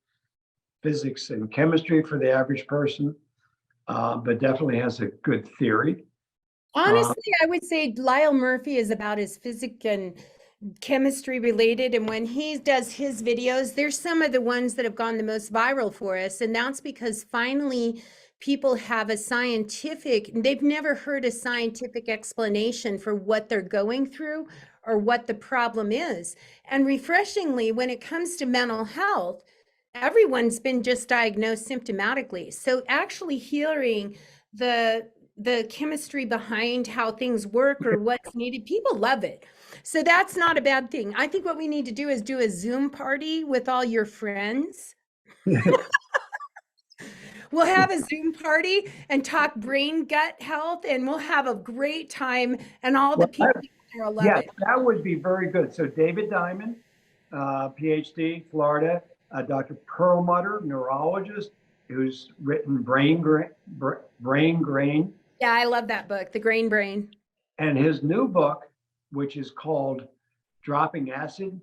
physics and chemistry for the average person, but definitely has a good theory. Honestly, I would say Lyle Murphy is about as physics and chemistry related. And when he does his videos, there's some of the ones that have gone the most viral for us. And that's because finally people have they've never heard a scientific explanation for what they're going through or what the problem is. And refreshingly, when it comes to mental health, everyone's been just diagnosed symptomatically. So actually hearing the chemistry behind how things work or what's needed, people love it. So that's not a bad thing. I think what we need to do is do a Zoom party with all your friends. We'll have a Zoom party and talk brain gut health, and we'll have a great time, and all the people there will love it. That would be very good. So David Diamond, PhD, Florida, Dr. Perlmutter, neurologist, who's written Brain Grain. Yeah, I love that book, The Grain Brain. And his new book, which is called Dropping Acid.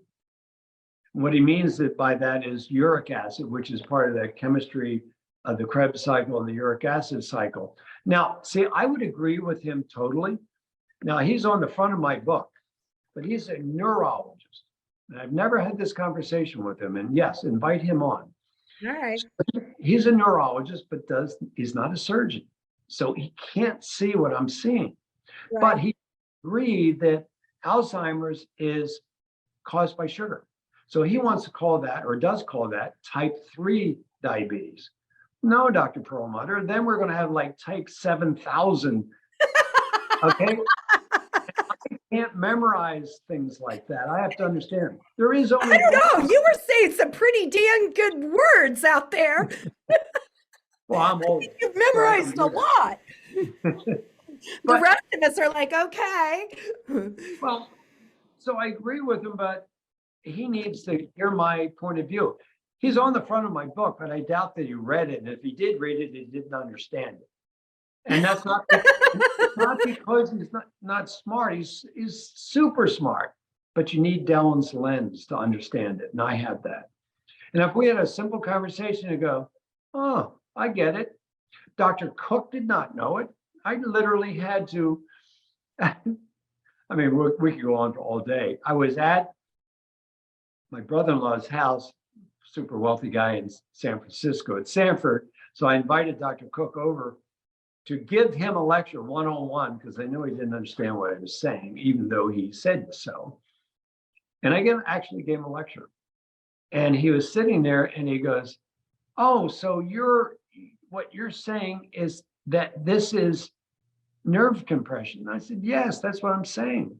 What he means by that is uric acid, which is part of the chemistry of the Krebs cycle and the uric acid cycle. Now, see, I would agree with him totally. Now, he's on the front of my book, but he's a neurologist. And I've never had this conversation with him. And yes, invite him on. All right. So he's a neurologist, but he's not a surgeon. So he can't see what I'm seeing. Right. But he agreed that Alzheimer's is caused by sugar. So he wants to call that, or does call that, type 3 diabetes. No, Dr. Perlmutter, then we're going to have like type 7,000. Okay? I can't memorize things like that. I have to understand. There is only. I don't know. You were saying some pretty damn good words out there. Well, I'm old. You've memorized a lot. The rest of us are like, okay. Well, so I agree with him, but he needs to hear my point of view. He's on the front of my book, but I doubt that he read it. And if he did read it, he didn't understand it. And that's not Not because he's not smart. He's super smart, but you need Dellen's lens to understand it. And I have that. And if we had a simple conversation and go, oh, I get it. Dr. Cook did not know it. I literally had to, I mean, we could go on for all day. I was at my brother-in-law's house, super wealthy guy in San Francisco at Sanford. So I invited Dr. Cook over to give him a lecture one-on-one because I knew he didn't understand what I was saying, even though he said so. And I actually gave him a lecture. And he was sitting there and he goes, oh, so what you're saying is that this is nerve compression. And I said, yes, that's what I'm saying.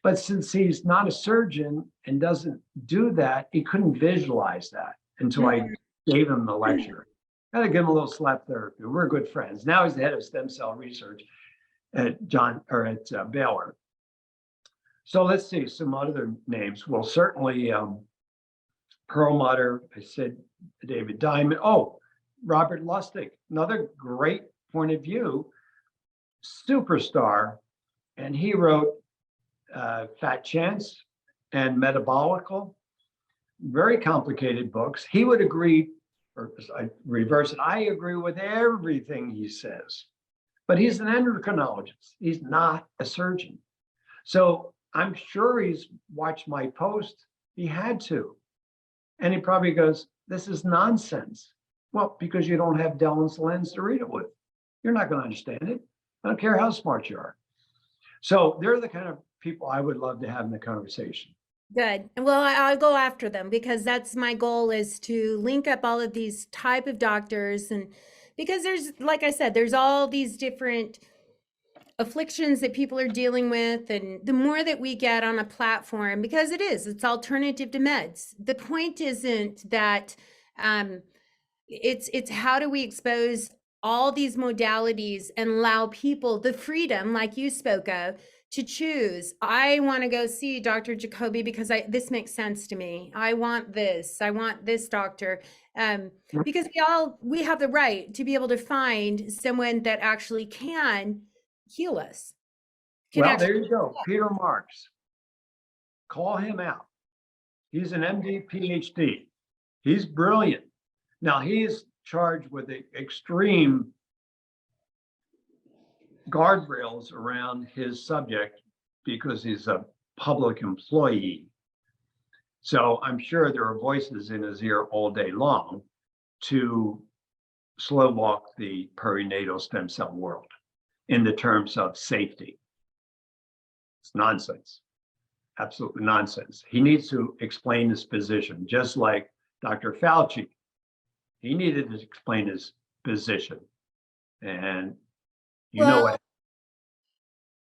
But since he's not a surgeon and doesn't do that, he couldn't visualize that until I gave him the lecture. I had to give him a little slap therapy. We're good friends. Now he's the head of stem cell research at Baylor. So let's see some other names. Well, certainly Perlmutter. I said David Diamond. Oh, Robert Lustig, another great point of view, superstar, and he wrote Fat Chance and Metabolical, very complicated books. He would agree, or I reverse it, I agree with everything he says, but he's an endocrinologist. He's not a surgeon. So I'm sure he's watched my post. He had to. And he probably goes, this is nonsense. Well, because you don't have Dellen's lens to read it with. You're not going to understand it. I don't care how smart you are. So they're the kind of people I would love to have in the conversation. Good. And well, I'll go after them because that's my goal, is to link up all of these type of doctors. And because there's, like I said, there's all these different afflictions that people are dealing with, and the more that we get on a platform, because it's alternative to meds. The point isn't that it's how do we expose all these modalities and allow people the freedom, like you spoke of, to choose. I want to go see Dr. Jacoby because this makes sense to me. I want this doctor. Because we have the right to be able to find someone that actually can heal us. Well, there you go. Peter Marks. Call him out. He's an MD, PhD. He's brilliant. Now, he's charged with the extreme guardrails around his subject because he's a public employee. So I'm sure there are voices in his ear all day long to slow walk the perinatal stem cell world in the terms of safety. It's nonsense. Absolutely nonsense. He needs to explain his position, just like Dr. Fauci. He needed to explain his position. And know what?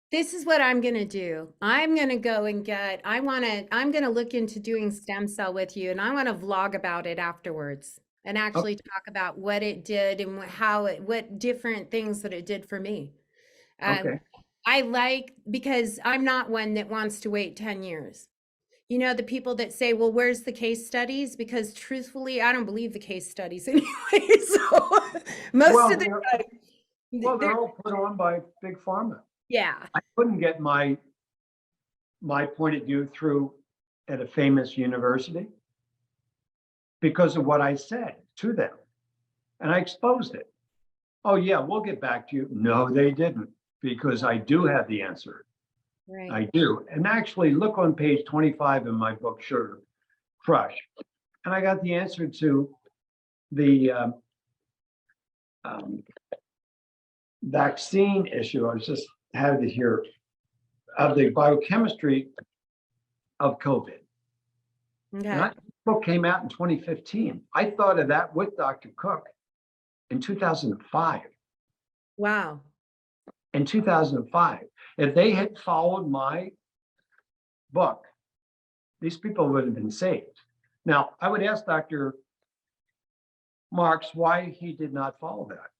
This is what I'm going to do. I'm going to go and I'm going to look into doing stem cell with you, and I want to vlog about it afterwards and actually talk about what it did and what different things that it did for me. Okay. Because I'm not one that wants to wait 10 years. You know, the people that say, well, where's the case studies? Because truthfully, I don't believe the case studies anyway. So most of the time, they're all put on by Big Pharma. Yeah. I couldn't get my point of view through at a famous university because of what I said to them. And I exposed it. Oh, yeah, we'll get back to you. No, they didn't, because I do have the answer. Right. I do. And actually, look on page 25 in my book, Sugar Crush. And I got the answer to the vaccine issue. I just had it here, of the biochemistry of COVID. Okay. And that book came out in 2015. I thought of that with Dr. Cook in 2005. Wow. In 2005. If they had followed my book, these people would have been saved. Now, I would ask Dr. Marks why he did not follow that.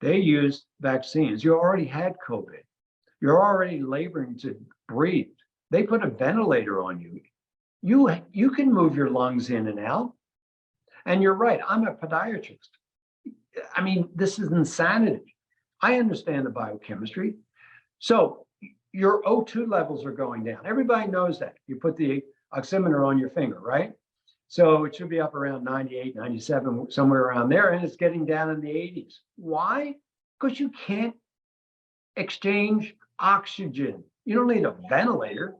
They used vaccines. You already had COVID. You're already laboring to breathe. They put a ventilator on you. You can move your lungs in and out. And you're right, I'm a podiatrist. I mean, this is insanity. I understand the biochemistry. So your O2 levels are going down. Everybody knows that. You put the oximeter on your finger, right? So it should be up around 98, 97, somewhere around there, and it's getting down in the 80s. Why? Because you can't exchange oxygen. You don't need a ventilator.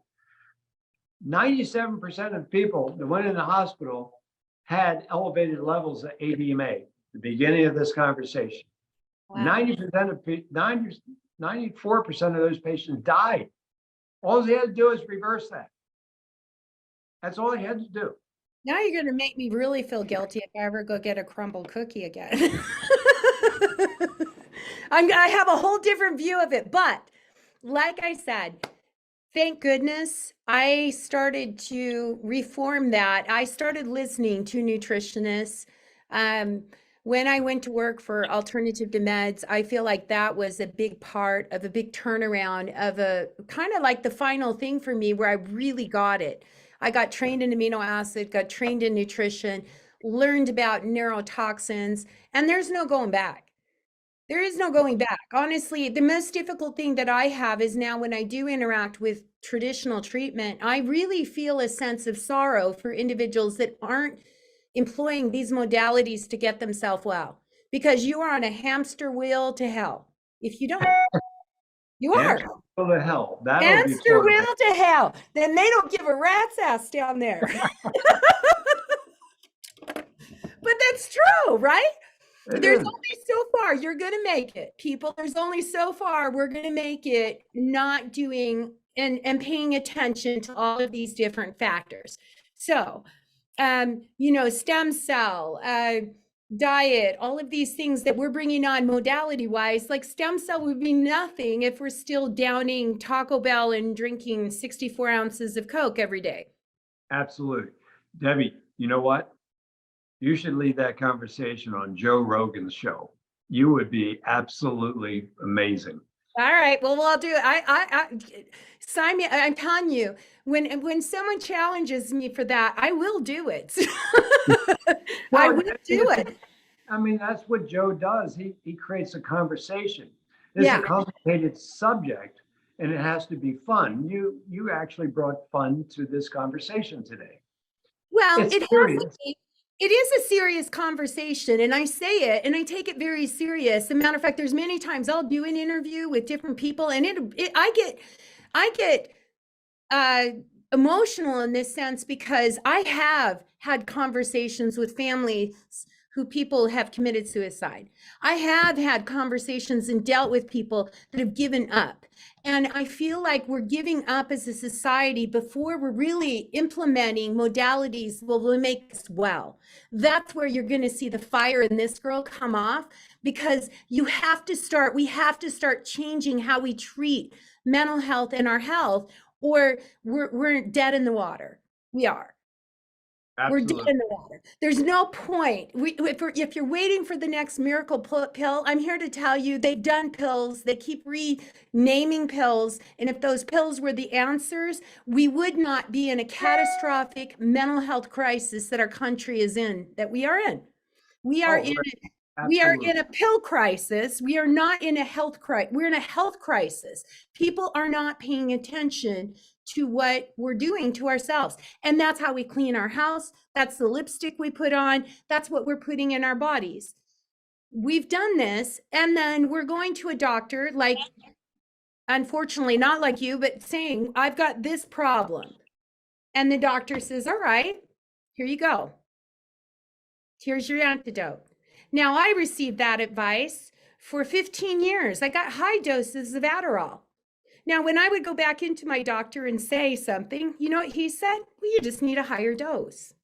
97% of people that went in the hospital had elevated levels of ADMA, the beginning of this conversation. Wow. 90% of 94% of those patients died. All they had to do is reverse that. That's all they had to do. Now you're going to make me really feel guilty if I ever go get a crumble cookie again. I have a whole different view of it. But like I said, thank goodness I started to reform that. I started listening to nutritionists. When I went to work for Alternative to Meds, I feel like that was a big part of a big turnaround of a kind of like the final thing for me where I really got it. I got trained in amino acid, got trained in nutrition, learned about neurotoxins, and there's no going back. There is no going back. Honestly, the most difficult thing that I have is now when I do interact with traditional treatment, I really feel a sense of sorrow for individuals that aren't employing these modalities to get themselves well, because you are on a hamster wheel to hell. If you don't, you are. Hamster wheel to hell. That'll be Hamster fun. wheel to hell. Then they don't give a rat's ass down there. But that's true, right? There's only so far you're going to make it, people. There's only so far we're going to make it not doing and paying attention to all of these different factors. So, stem cell, diet, all of these things that we're bringing on modality wise, like stem cell would be nothing if we're still downing Taco Bell and drinking 64 ounces of Coke every day. Absolutely. Debbie, you know what? You should lead that conversation on Joe Rogan's show. You would be absolutely amazing. All right. Well, I'll do it. I sign me. I'm telling you, when someone challenges me for that, I will do it. I will do it. I mean, that's what Joe does. He creates a conversation. It's Yeah. a complicated subject, and it has to be fun. You actually brought fun to this conversation today. Well, It's it has serious. to be. It is a serious conversation, and I say it, and I take it very serious. As a matter of fact, there's many times I'll do an interview with different people, and I get emotional in this sense because I have had conversations with families who people have committed suicide. I have had conversations and dealt with people that have given up. And I feel like we're giving up as a society before we're really implementing modalities that will make us well. That's where you're going to see the fire in this girl come off, because we have to start changing how we treat mental health and our health, or we're dead in the water. We are. Absolutely. We're dead in the water. There's no point. If you're waiting for the next miracle pill, I'm here to tell you they've done pills. They keep renaming pills. And if those pills were the answers, we would not be in a catastrophic mental health crisis that our country is in, that we are in. We are in a pill crisis. We are not in a health crisis. We're in a health crisis. People are not paying attention to what we're doing to ourselves. And that's how we clean our house. That's the lipstick we put on. That's what we're putting in our bodies. We've done this, and then we're going to a doctor, like, unfortunately, not like you, but saying, I've got this problem. And the doctor says, all right, here you go. Here's your antidote. Now, I received that advice for 15 years. I got high doses of Adderall. Now, when I would go back into my doctor and say something, you know what he said? Well, you just need a higher dose.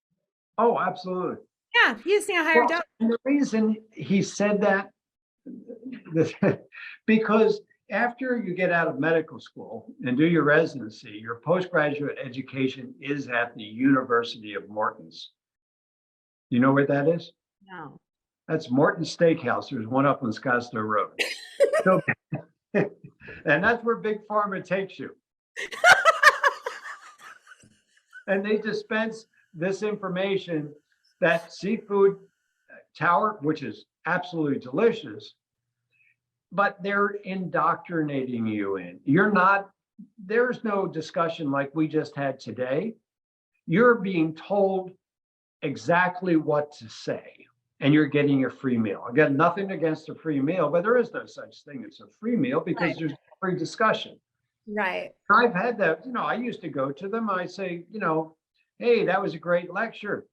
Oh, absolutely. Yeah, you just need a higher dose. And the reason he said that, because after you get out of medical school and do your residency, your postgraduate education is at the University of Morton's. You know where that is? No. That's Morton's Steakhouse. There's one up on Scottsdale Road. So, and that's where Big Pharma takes you. And they dispense this information that seafood tower, which is absolutely delicious, but they're indoctrinating you in. There's no discussion like we just had today. You're being told exactly what to say, and you're getting your free meal. I got nothing against a free meal, but there is no such thing as a free meal because Right. there's free discussion. Right. I've had that, I used to go to them. I say, hey, that was a great lecture.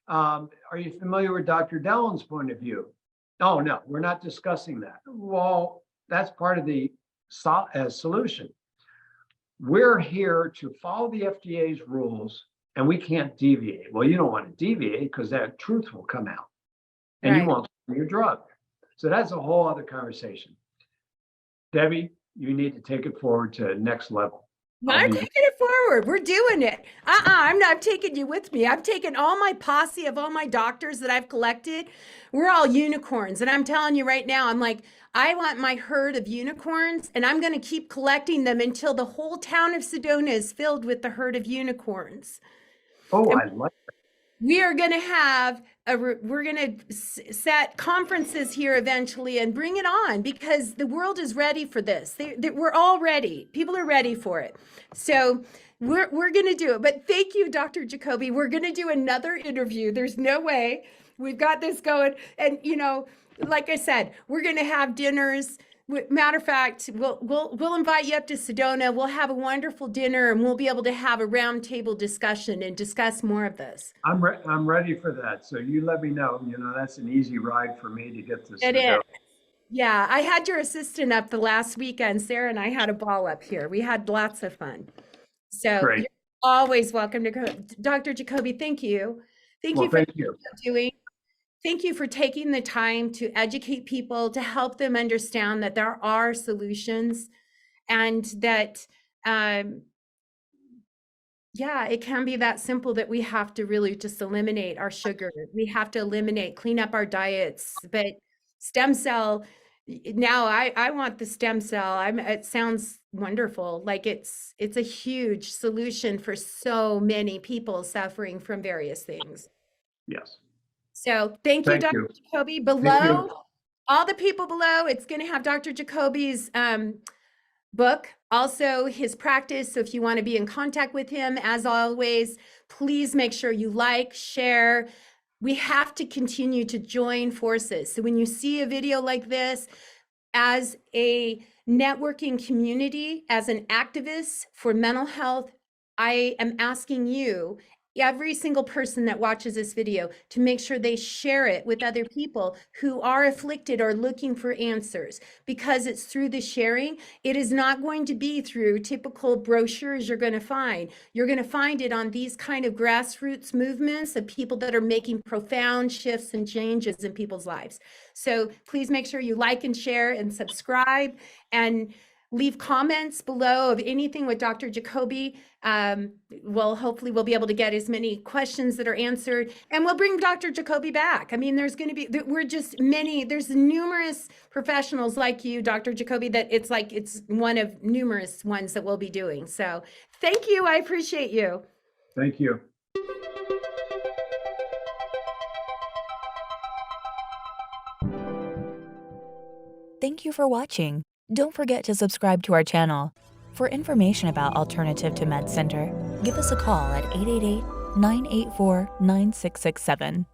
Are you familiar with Dr. Dellon's point of view? Oh, no, we're not discussing that. Well, that's part of the solution. We're here to follow the FDA's rules and we can't deviate. Well, you don't want to deviate because that truth will come out and you Right. won't get your drug. So that's a whole other conversation. Debbie, you need to take it forward to the next level. I'm taking it forward. We're doing it. I'm not taking you with me. I've taken all my posse of all my doctors that I've collected. We're all unicorns. And I'm telling you right now, I'm like, I want my herd of unicorns and I'm going to keep collecting them until the whole town of Sedona is filled with the herd of unicorns. Oh, And I like it. we are going to have we're going to set conferences here eventually and bring it on because the world is ready for this. We're all ready. People are ready for it. So we're going to do it. But thank you, Dr. Jacoby. We're going to do another interview. There's no way. We've got this going. And, like I said, we're going to have dinners. Matter of fact, we'll invite you up to Sedona. We'll have a wonderful dinner and we'll be able to have a roundtable discussion and discuss more of this. I'm ready for that. So you let me know. That's an easy ride for me to get to It Sedona. is. Yeah, I had your assistant up the last weekend. Sarah and I had a ball up here. We had lots of fun. So Great. you're always welcome to go. Dr. Jacoby, thank you. Thank you for Thank you. doing. Thank you for taking the time to educate people, to help them understand that there are solutions and that, yeah, it can be that simple that we have to really just eliminate our sugar. We have to clean up our diets, but stem cell, now I want the stem cell. It sounds wonderful. Like it's a huge solution for so many people suffering from various things. Yes. So thank you, Thank Dr. you. Jacoby. Thank Below, you. all the people below, it's going to have Dr. Jacoby's book, also his practice. So if you want to be in contact with him, as always, please make sure you like, share. We have to continue to join forces. So when you see a video like this, as a networking community, as an activist for mental health, I am asking you, every single person that watches this video, to make sure they share it with other people who are afflicted or looking for answers, because it's through the sharing. It is not going to be through typical brochures you're going to find. You're going to find it on these kind of grassroots movements of people that are making profound shifts and changes in people's lives. So please make sure you like and share and subscribe and leave comments below of anything with Dr. Jacoby. Hopefully we'll be able to get as many questions that are answered, and we'll bring Dr. Jacoby back. I mean, there's numerous professionals like you, Dr. Jacoby, that it's one of numerous ones that we'll be doing. So thank you. I appreciate you. Thank you. Thank you for watching. Don't forget to subscribe to our channel. For information about Alternative to Med Center, give us a call at 888-984-9667.